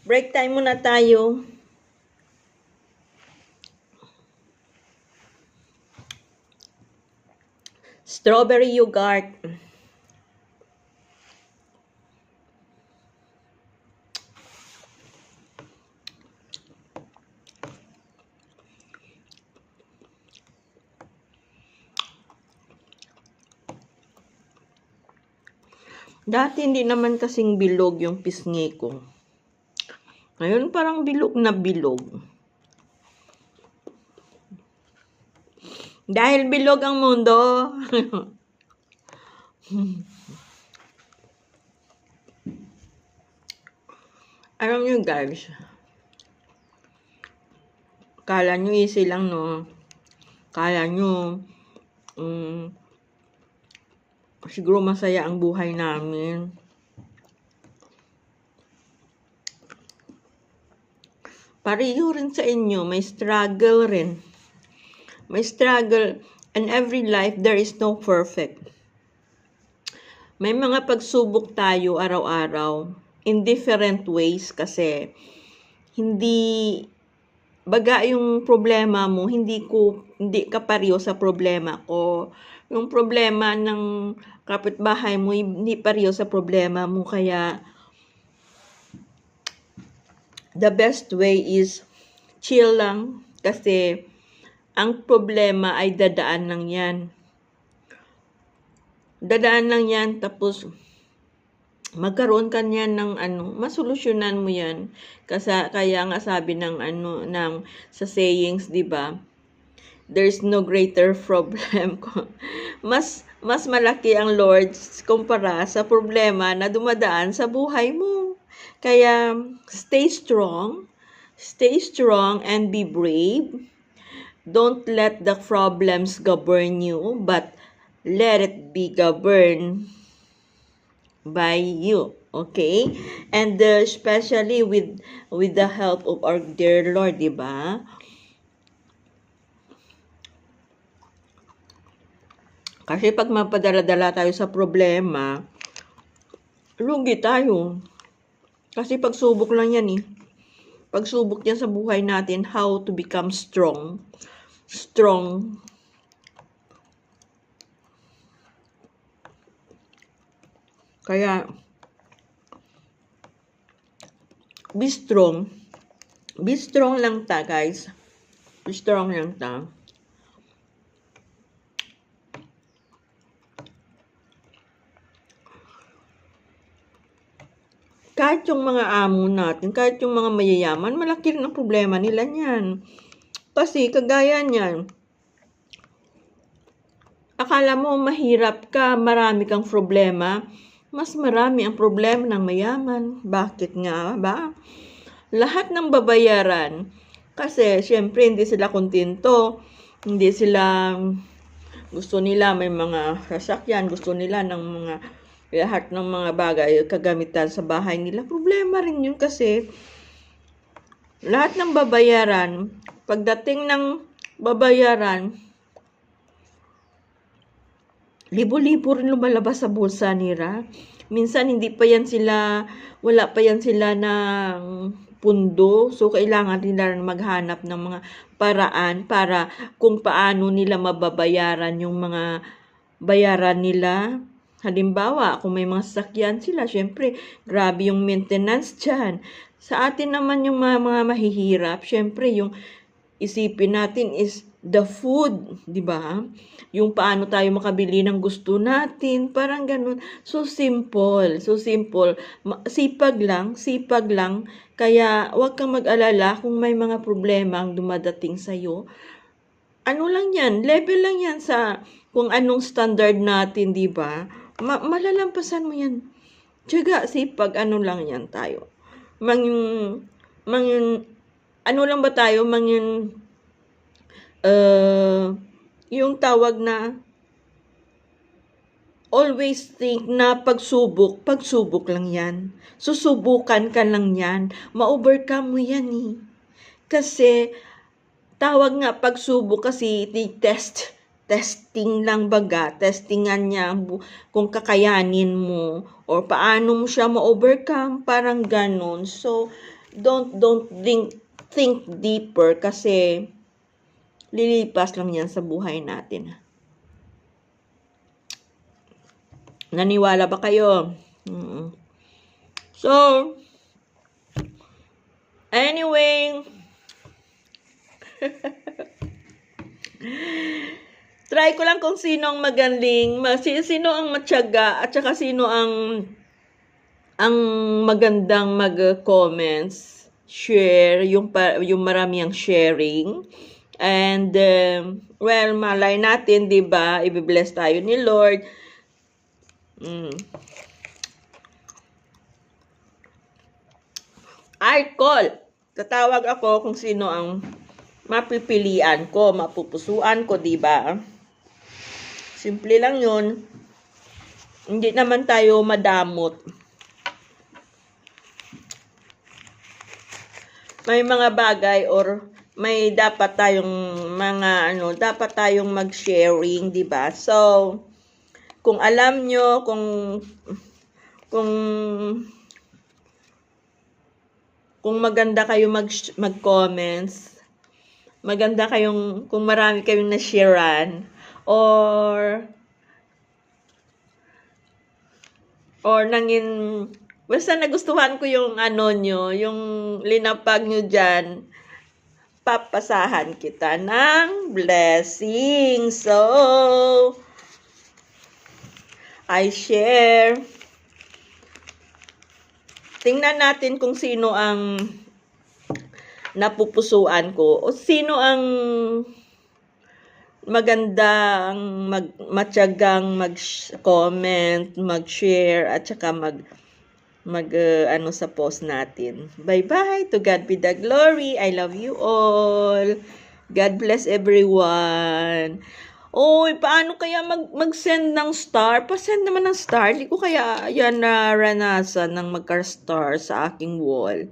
Break time muna tayo. Strawberry yogurt. Dati hindi naman kasing bilog yung pisngi ko. Ngayon parang bilog na bilog. Dahil bilog ang mundo. Alam nyo guys, kala nyo easy lang no. Kala nyo, siguro masaya ang buhay namin. Pareho rin sa inyo, may struggle rin. May struggle, and every life there is no perfect. May mga pagsubok tayo araw-araw in different ways kasi hindi baga yung problema mo, hindi ka pareho sa problema ko. Yung problema ng kapitbahay mo, hindi pareho sa problema mo. Kaya, the best way is chill lang. Kasi, ang problema ay dadaan lang yan. Dadaan lang yan, tapos, magkaroon ka niyan ng masolusyonan mo yan. Kasi kaya nga sabi ng sa sayings, 'di ba? There's no greater problem. mas malaki ang Lord kumpara sa problema na dumadaan sa buhay mo. Kaya stay strong and be brave. Don't let the problems govern you, but let it be governed by you, okay? And especially with the help of our dear Lord, di ba? Kasi pag mapadala-dala tayo sa problema, lugi tayo. Kasi pagsubok lang yan eh. Pagsubok yan sa buhay natin, how to become strong. Kaya, be strong. Be strong lang ta, guys. Be strong lang ta. Kahit yung mga amo natin, kahit yung mga mayayaman, malaki rin ang problema nila niyan. Kasi, kagaya niyan, akala mo mahirap ka, marami kang problema, mas marami ang problema ng mayaman. Bakit nga ba? Lahat ng babayaran. Kasi, syempre, hindi sila kontento. Hindi sila, gusto nila may mga sasakyan, gusto nila ng mga, lahat ng mga bagay, kagamitan sa bahay nila. Problema rin yun kasi, lahat ng babayaran, pagdating ng babayaran, libo-libo rin lumalabas sa bulsa nila. Minsan wala pa yan sila ng pundo. So, kailangan nila maghanap ng mga paraan para kung paano nila mababayaran yung mga bayaran nila. Halimbawa, kung may mga sasakyan sila, syempre, grabe yung maintenance dyan. Sa atin naman yung mga mahihirap, syempre, yung isipin natin is the food, di ba? Yung paano tayo makabili ng gusto natin, parang ganun. So simple. Sipag lang. Kaya huwag kang mag-alala kung may mga problema ang dumadating sa'yo. Ano lang yan, level lang yan sa kung anong standard natin, di ba? Malalampasan mo yan. Tiyaga, sipag, ano lang yan tayo. Ano lang ba tayo, yung tawag na always think na pagsubok lang yan. Susubukan ka lang yan. Ma-overcome mo yan eh. Kasi, tawag nga pagsubok kasi testing lang baga. Testingan niya kung kakayanin mo or paano mo siya ma-overcome. Parang ganon. So, don't think deeper kasi lilipas lang yan sa buhay natin. Naniwala ba kayo? So, anyway, try ko lang kung sino ang magaling, sino ang matyaga, at saka sino ang magandang mag-comments, share, yung marami ang sharing. And, well, malay natin, di ba, i-bless tayo ni Lord. I call. Tatawag ako kung sino ang mapipilian ko, mapupusuan ko, di ba? Simple lang yun. Hindi naman tayo madamot. May mga bagay or may dapat tayong dapat tayong mag-sharing, di ba? So, kung alam nyo, kung maganda kayo mag-comments, maganda kayong, kung marami kayong na-sharean, or basta nagustuhan ko yung nyo, yung linapag nyo dyan, papasahan kita ng blessing. So, I share. Tingnan natin kung sino ang napupusuan ko o sino ang magandang matyagang mag-comment, mag-share at saka sa post natin. Bye-bye. To God be the glory. I love you all. God bless everyone. Oy, paano kaya mag-send ng star? Pa-send naman ng star. Hindi ko kaya yan naranasan ng magka-star sa aking wall.